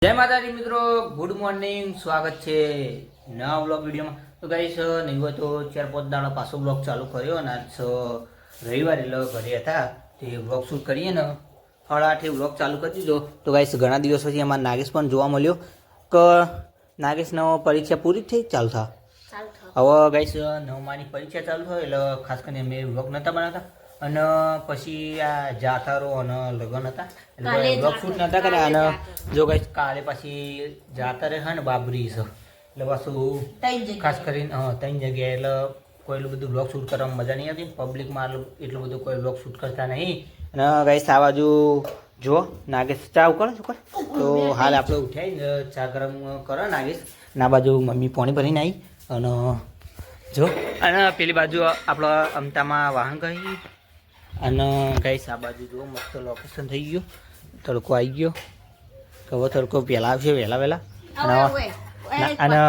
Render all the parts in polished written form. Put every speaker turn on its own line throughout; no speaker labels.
જય માતાજી મિત્રો, ગુડ મોર્નિંગ. સ્વાગત છે નવા વ્લોગ વિડીયોમાં. તો ગાઈસ નહીં હોય તો 4-5 દાડા પાછો વ્લોગ ચાલુ કર્યો અને આજ રવિવારે એટલે ઘરે હતા તે વ્લોગ શૂટ કરીએ ને 8:30 વ્લોગ ચાલુ કરી દીધો. તો ગાઈસ ઘણા દિવસ પછી અમારા નાગેશ પણ જોવા મળ્યો કે નાગેશનો પરીક્ષા પૂરી થઈ ચાલુ થા હવે ગાઈસ 9માની પરીક્ષા ચાલુ થાય એટલે ખાસ કરીને અમે વ્લોગ નહોતા બનાવતા અને પછી આ જાથારો અને લગ્ન હતા એટલે વ્લોગ શૂટ નહોતા કર્યા. અને જો ગાઈસ કાલે પછી જાતરે છે ને બાબરી છે એટલે પાછું ખાસ કરીને 3 જગ્યાએ એટલે કોઈ એટલું બધું વ્લોગ શૂટ કરવામાં મજા નહીં આવતી. પબ્લિકમાં એટલું બધું કોઈ વ્લોગ શૂટ કરતા નહીં. અને ગાઈસ આ બાજુ જો નાગેશ ચા ઉકળે શું કરે તો હાલ આપણે ઉઠાઈને ચા ગરમ કરો નાગેશ. અને આ બાજુ મમ્મી પાણી ભરીને આવી અને જો અને પેલી બાજુ આપણો અમતામાં વાહન કહી. અને ગાઈસ આ બાજુ જો મસ્ત લોકેશન થઈ ગયું, તડકો આવી ગયો. તો હવે તડકો પહેલાં આવશે વહેલા અને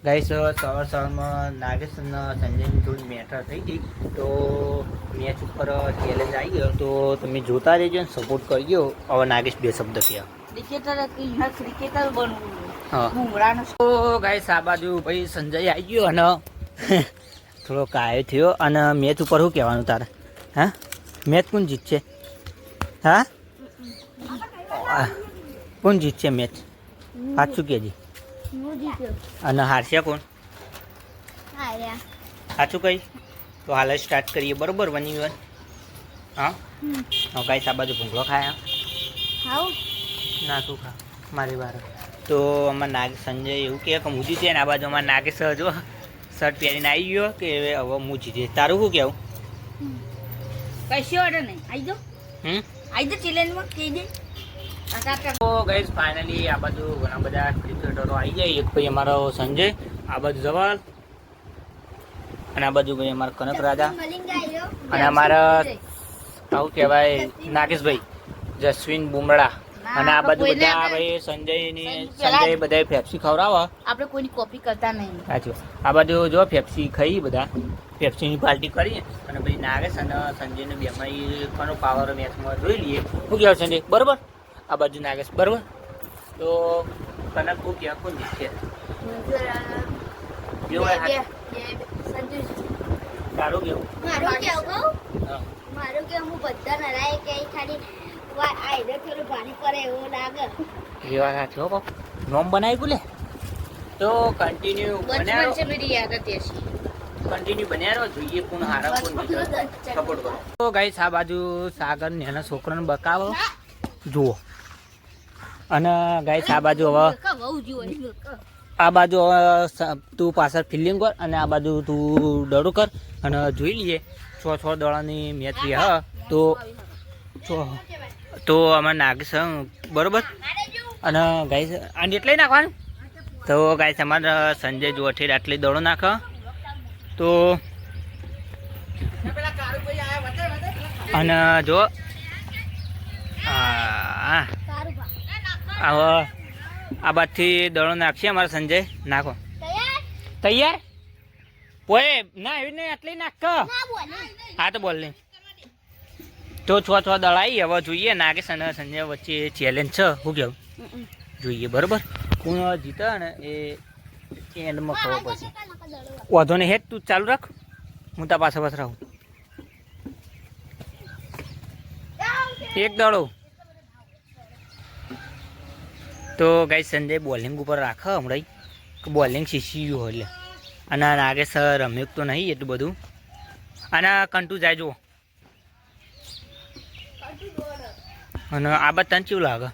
ગાઈસ સવારમાં નાગેશ અને સંજયની થોડી મેટર થઈ ગઈ તો મેચ ઉપર ચેલેન્જ આવી ગયો તો તમે જોતા રહેજો ને સપોર્ટ કરજો. હવે નાગેશ 2 શબ્દ કહ્યા. તો ગાઈસ આ બાજુ ભાઈ સંજય આવી ગયો અને થોડો કાયો થયો. અને મેચ ઉપર શું કહેવાનું તારે? હા, મેચ કોણ જીતશે? હા, કોણ જીતશે મેચ? સાચું કહેજે. અને હારશે કોણ? સાચું કઈ તો હાલ સ્ટાર્ટ કરીએ બરોબર 1v1. હા ગાઈસ આ બાજુ ભૂંગળો ખાયા ના તું ખા મારી વાર. તો અમારા નાગેશ સંજય એવું કહે કે હું જીતે ને આ બાજુ અમારા નાગેશ જો શર્ટ પહેરીને આવી ગયો કે હવે હું જીતે. તારું શું કહેવું?
કશો ઓર્ડર નહીં આવી દો આવી દો ચેલેન્જમાં કહી દે.
તો ગાઈસ ફાઇનલી આ બાજુ ઘણા બધા ક્રિકેટરો આવી જાય. એક ભાઈ અમારો સંજય, આ બાજુ જવાલ અને આ બાજુ ભાઈ અમારા કનક રાજા અને અમારા આવું કહેવાય નાગેશભાઈ જસ્વીન બુમરાળા. અને આ બાજુ બધા ભાઈ સંજય બધા પેપ્સી ખવડાવે.
આપણે કોઈની કોપી કરતા નહીં.
સાચું. આ બાજુ જો પેપ્સી ખાઈ બધા પેપ્સીની પાર્ટી કરીએ અને પછી નાગેશ અને સંજયને બેમાં કોનો પાવર મેચમાં જોઈ લઈએ. શું કહેવાય સંજય બરોબર? આ બાજુ નાગેશ બરોબર. તો કનક શું કહેવા કોણ જીતશે? તારું કેવું?
મારું કેવું હું બધા નરાય કે ખાલી આઈડર થોડું ભારી કરે એવું લાગે.
એ વાત સાચી હો. નોમ બનાવી બોલે તો કન્ટિન્યુ બનાવો. કન્ટિન્યુ બન્યા જોઈએ કોણ હારા કોણ સપોર્ટ કરો. તો ગાઈસ આ બાજુ સાગર ને એના છોકરાને બકાવો જુઓ. અને ગાઈસ આ બાજુ હવે આ બાજુ તું પાછળ ફિલ્ડિંગ કર અને આ બાજુ તું દડો કર અને જોઈ લઈએ 6 દડાની મેચ હા તો અમારે નાગેશ બરોબર. અને ગાઈસ આને એટલે નાખવાનું. તો ગાઈસ અમારે સંજય જો આટલી દડો નાખે તો અને જો હવે આ બાજથી દડો નાખશે અમારા સંજય. નાખો તૈયાર પોએ ના એવી નહીં આટલી નાખ. હા તો બોલ નહીં તો 6 દડાઈ. હવે જોઈએ નાગેશ અને સંજય વચ્ચે ચેલેન્જ છે. શું કેવું જોઈએ બરોબર? કોણ જીતે ને એ એન્ડમાં ખબર પડશે. વાંધો નહીં હેડ તું ચાલુ રાખ, હું તા પાછળ રહું. એક દડો તો ગાઈસ સંજય બોલિંગ ઉપર રાખે હમણાં કે બોલિંગ શીશી ગયું એટલે. અને નાગેશ રમ્યું તો નહીં એટલું બધું. અને કંટુ જાય જુઓ. અને આ બાદ તને કેવું લાગે?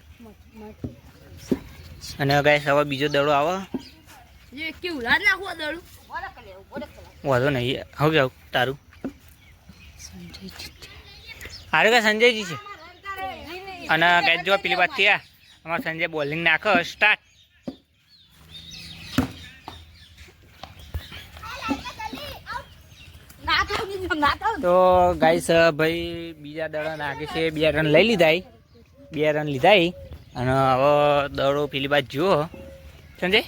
અને ગાઈસ હવે બીજો દડો આવે. વાંધો નહીં હવે આવું તારું. હારે કે સંજયજી છે. અને ગાઈસ જો પેલી વાત થયા અમારે સંજય બોલિંગ નાખે સ્ટાર્ટ. તો ગાઈસ ભાઈ બીજા દડા નાખે છે. 2 રન લઈ લીધા. 2 રન લીધા. અને હવે દડો પેલી બાજુ જુઓ સંજય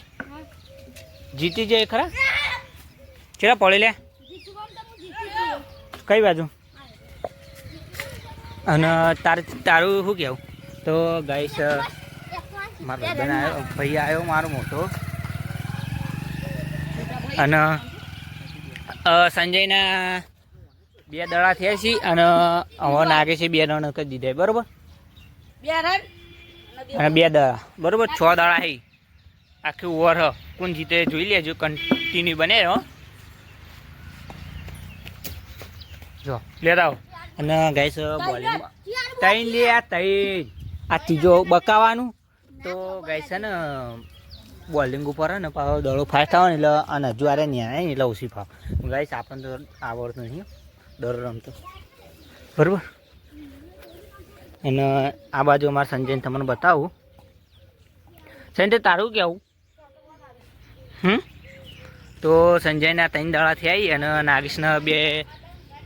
જીતી જાય ખરા. ચેલા પડે લે કઈ બાજુ? અને તારું શું કહેવું? તો ગાઈસ મારો ભાઈબંધ આવ્યો, ભાઈ આવ્યો મારો મોટો. અને સંજયના 2 દડા થયા છે અને હવે નાગે છે 2 રન કરી દીધા બરોબર.
2 રન
અને 2 દડા બરોબર. 6 દડા છે આખી ઓવર. કોણ જીતે જોઈ લેજો, કન્ટિન્યુ બને હો. જો લેતા આવો. અને ગાઈસ બોલિંગ 3 લે આ 3 આ ત્રીજો બકાવાનું. તો ગાઈસ છે ને બોલિંગ ઉપર હે ને પાછો દડો ફાસ્ટ આવે ને એટલે અને હજુ આરે નહીં આવે એટલે ઓછી ફાવ. ગાઈસ આપણને તો આવડતું નહીં દડો રમતો બરાબર. અને આ બાજુ અમારા સંજયને તમને બતાવું. સંજય તારું કેવું? તો સંજયના 3 દડા થયા અને નાગેશના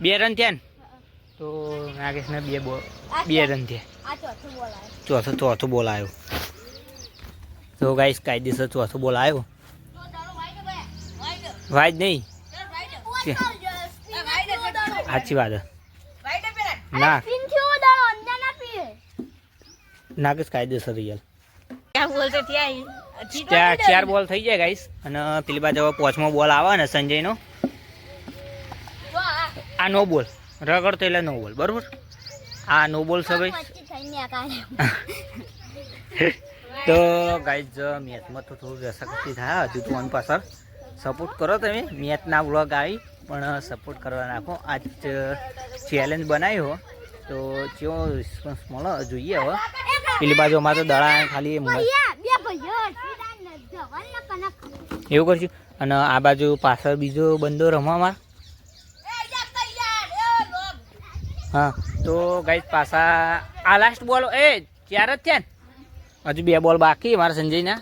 2 રન થયા ને. તો નાગેશના 2 રન થયા. ચોથો બોલ આવ્યો. તો ગાઈસ કાયદેસર ચોથો બોલ આવ્યો. વાજ નહીં સાચી વાત ના નાગેશ કાયદેસર રિયલ. 4 બોલ થઈ જાય ગાઈસ. અને પેલી બાજુ હવે 5મો બોલ આવે ને સંજયનો. આ નો બોલ રગડતો એટલે નો બોલ બરોબર. આ નો બોલ છે ભાઈ. તો ગાઈસ મેચમાં તો થોડું રસાકસી થાય. હજુ તો ઓન પાછળ સપોર્ટ કરો તમે. મેચના વ્લોગ આવી પણ સપોર્ટ કરવા નાખો. આજ ચેલેન્જ બનાવ્યો તો કેવો રિસ્પોન્સ મળે જોઈએ. હવે પેલી બાજુ અમારે તો દડા ખાલી એવું કરશું. અને આ બાજુ પાછળ બીજો બંદો રમવા અમારે. હા તો ગાઈસ પાછા આ લાસ્ટ બોલ 4 જ થયા ને. હજુ 2 બોલ બાકી મારા સંજયના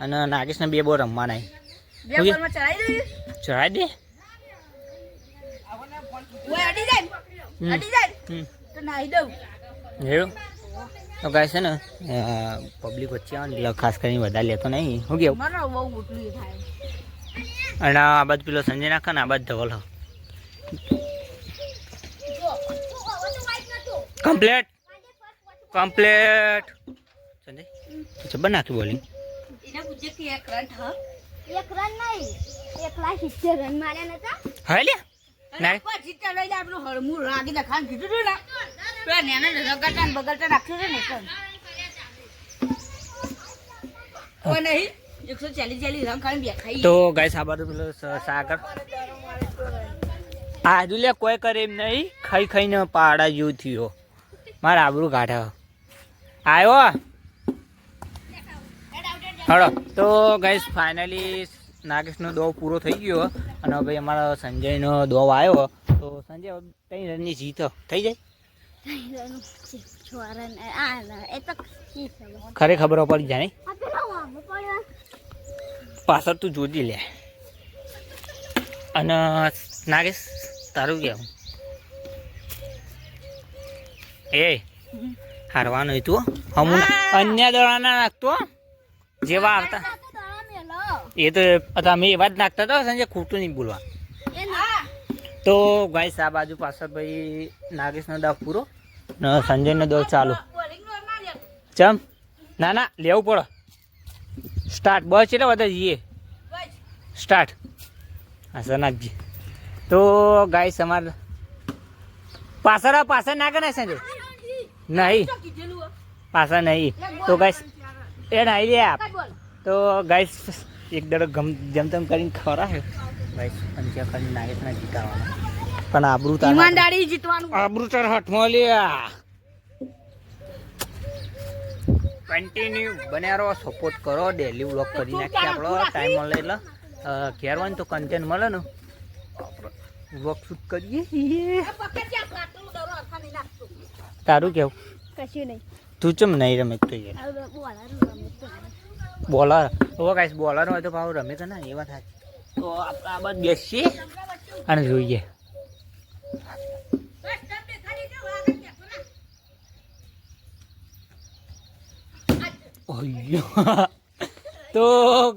અને નાગેશના 2 બોલ રમવાના. ચડાવી દે એવું. તો ગાઈસ છે ને પબ્લિક વચ્ચે આવે ને એટલે ખાસ કરીને વધારે લેતો નહીં. શું કેવું? અને આ બાજુ પેલો સંજય નાખે ને આ બાજુ ધવલ. કમ્પ્લેટ સંજય જબર નાખ્યું બોલિંગ. હા લે તો ગાઈસ આ બાજુ પેલો સાગર આજુ લે કોઈ કરે એમ નહીં. ખાઈને પાડા જેવું થયો. મારા આબરૂ કાઢા આવ્યો. હળો તો ગાઈસ ફાઇનલી નાગેશનો દો પૂરો થઈ ગયો. અને ભાઈ અમારા સંજયનો દો આવ્યો. તો સંજય 3 રનની જીત થઈ જાય. ખરે ખબર પડી જાય નહીં. પાછળ તું જોજી લે. અને નાગેશ તારું કેવું? એ હારવાનું હતું હમું અન્ય દડા ના નાખતો જેવા આવતા. એ તો અમે એવા જ નાખતા હતા સંજય, ખોટું નહીં બોલવા. તો ગાઈસ આ બાજુ પાછળ ભાઈ નાગેશનો દાવ પૂરો ને સંજયનો દાવ ચાલુ. ચમ ના લેવું પડે. સ્ટાર્ટ બસ એટલે બધા જઈએ સ્ટાર્ટ. હા સનાજી. તો ગાઈસ અમારે પાછળ ના કરે સંજય નહીં પાછળ નહીં. તો ગાઈસ એ નહીં લે આપ. તો ગાઈસ એક દડો જમતમ કરીને ખરા છે ગાઈસ. પંચા કરીને નાગેશના જીતાવાના. પણ આબરૂ તાર ઈમાનદારી જીતવાનું. આબરૂ તાર હાથમાં લે. કન્ટિન્યુ બન્યા રહો, સપોર્ટ કરો. ડેલી વ્લોગ કરી નાખીએ આપણો ટાઈમ મળે એટલે. ઘેર હોય ને તો કન્ટેન્ટ મળે ને વ્લોગ શૂટ કરીએ. તારું કેવું?
કશું નહીં.
તું ચમ નહીં રમે તો યાર બોલર. તો ગાઈસ બોલર હોય તો ભાવ રમે તો ના એ વાત થાય. તો આપણે આ બાદ બેસીએ અને જોઈએ. તો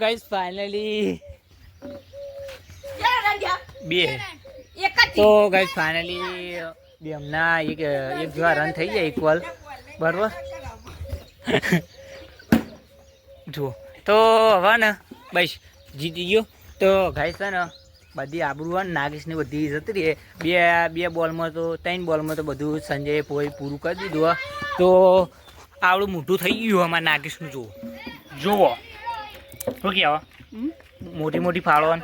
ગાઈસ ફાઇનલી 2. તો ગાઈસ ફાઇનલી બેમના એક જેવા રન થઈ જાય ઇક્વલ બરાબર. જુઓ તો હવે ને બસ જીતી ગયો તો ગાઈસ છે ને બધી આબરૂ હોય ને નાગેશની બધી જતી રહી બે બોલમાં તો 3 બોલમાં તો બધું સંજય પોઈ પૂરું કરી દીધું હોય તો આવડું મોટું થઈ ગયું અમારે નાગેશનું જુઓ શું કહેવા મોટી ફાળો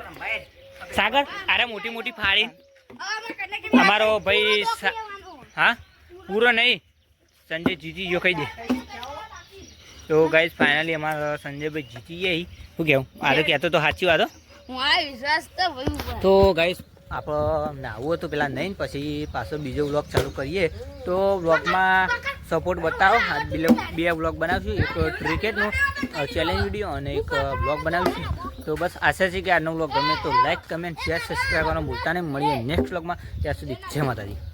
સાગર અરે મોટી ફાળી અમારો ભાઈ હા પૂરો નહીં સંજય જીતી ગયો કહી દે તો ગાઈસ ફાઇનલી અમારા સંજયભાઈ જીતી ગયા શું કેવું આરે કહેતો તો સાચી વાત તો ગાઈસ આપણે નાવું હતું પેલા નહીં પછી પાછો બીજો વ્લોગ ચાલુ કરીએ તો વ્લોગમાં સપોર્ટ બતાવો બે વ્લોગ બનાવશું એક ક્રિકેટનો ચેલેન્જ વિડીયો અને એક વ્લોગ બનાવીશું તો બસ આશા છે કે આજનો વ્લોગ ગમે તો લાઈક કમેન્ટ શેર સબસ્ક્રાઈબ કરવાનું ભૂલતા નહીં મળીએ નેક્સ્ટ વ્લોગમાં ત્યાં સુધી જય માતાજી